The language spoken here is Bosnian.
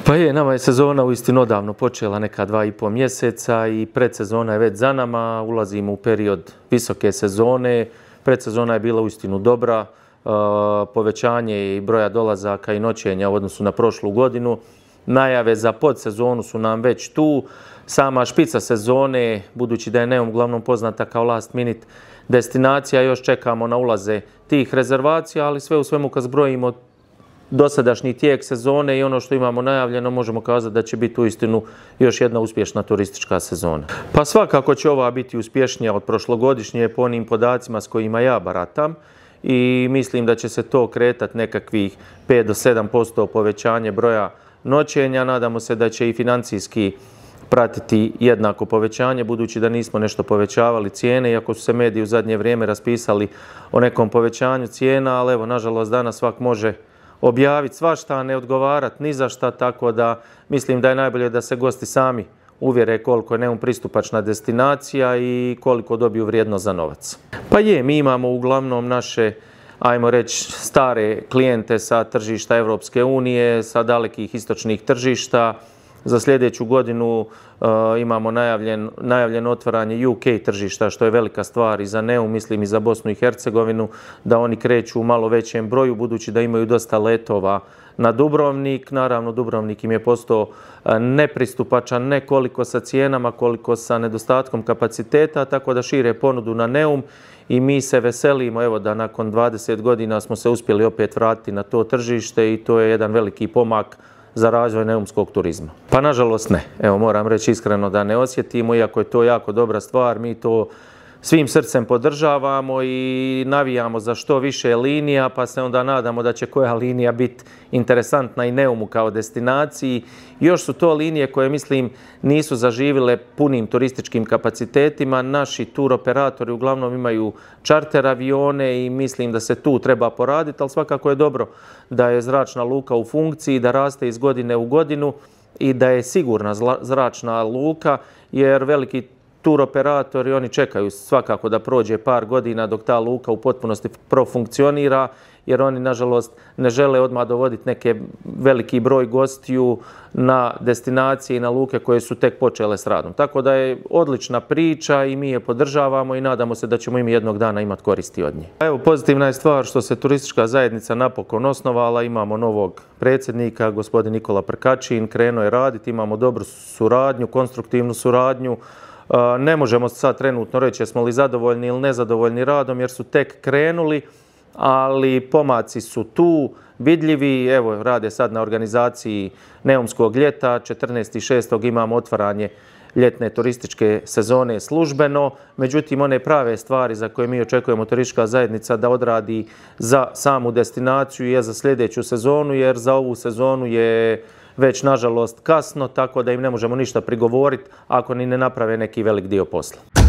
Pa je, nama je sezona uistinu odavno počela, neka 2,5 mjeseca i predsezona je već za nama, ulazimo u period visoke sezone, predsezona je bila uistinu dobra, povećanje i broja dolazaka i noćenja u odnosu na prošlu godinu, najave za podsezonu su nam već tu, sama špica sezone, budući da je Neum uglavnom poznata kao last minute destinacija, još čekamo na ulaze tih rezervacija, ali sve u svemu kad zbrojimo dosadašnji tijek sezone i ono što imamo najavljeno, možemo kazati da će biti uistinu još jedna uspješna turistička sezona. Pa svakako će ova biti uspješnija od prošlogodišnje po onim podacima s kojima ja baratam i mislim da će se to kretati nekakvih 5 do 7% povećanje broja noćenja. Nadamo se da će i financijski pratiti jednako povećanje, budući da nismo nešto povećavali cijene, iako su se mediji u zadnje vrijeme raspisali o nekom povećanju cijena, ali evo, nažalost, danas svak može objaviti svašta, a ne odgovarati ni za šta, tako da mislim da je najbolje da se gosti sami uvjere koliko je Neum pristupačna destinacija i koliko dobiju vrijednost za novac. Pa je, mi imamo uglavnom naše, ajmo reći, stare klijente sa tržišta Europske unije, sa dalekih istočnih tržišta. Za sljedeću godinu imamo najavljeno otvaranje UK tržišta, što je velika stvar i za Neum, mislim i za Bosnu i Hercegovinu, da oni kreću u malo većem broju, budući da imaju dosta letova na Dubrovnik. Naravno, Dubrovnik im je postao nepristupačan, ne koliko sa cijenama, koliko sa nedostatkom kapaciteta, tako da šire ponudu na Neum i mi se veselimo, evo, da nakon 20 godina smo se uspjeli opet vratiti na to tržište i to je jedan veliki pomak za razvoj neumskog turizma. Pa nažalost ne. Evo, moram reći iskreno da ne osjetimo, iako je to jako dobra stvar, mi to svim srcem podržavamo i navijamo za što više linija, pa se onda nadamo da će koja linija biti interesantna i Neumu kao destinaciji. Još su to linije koje, mislim, nisu zaživile punim turističkim kapacitetima. Naši tur operatori uglavnom imaju čarter avione i mislim da se tu treba poraditi, ali svakako je dobro da je zračna luka u funkciji, da raste iz godine u godinu i da je sigurna zračna luka, jer veliki tur operatori, oni čekaju svakako da prođe par godina dok ta luka u potpunosti profunkcionira, jer oni, nažalost, ne žele odmah dovoditi neki veliki broj gostiju na destinacije i na luke koje su tek počele s radom. Tako da je odlična priča i mi je podržavamo i nadamo se da ćemo im jednog dana imati koristi od nje. Evo, pozitivna je stvar što se turistička zajednica napokon osnovala, imamo novog predsjednika, gospodin Nikola Prkačin, krenuo je raditi, imamo dobru suradnju, konstruktivnu suradnju. Ne možemo sad trenutno reći jesmo li zadovoljni ili nezadovoljni radom jer su tek krenuli, ali pomaci su tu vidljivi. Evo, rade sad na organizaciji Neumskog ljeta. 14.6. imamo otvaranje ljetne turističke sezone službeno. Međutim, one prave stvari za koje mi očekujemo turistička zajednica da odradi za samu destinaciju je za sljedeću sezonu, jer za ovu sezonu je već nažalost kasno, tako da im ne možemo ništa prigovoriti ako ni ne naprave neki velik dio posla.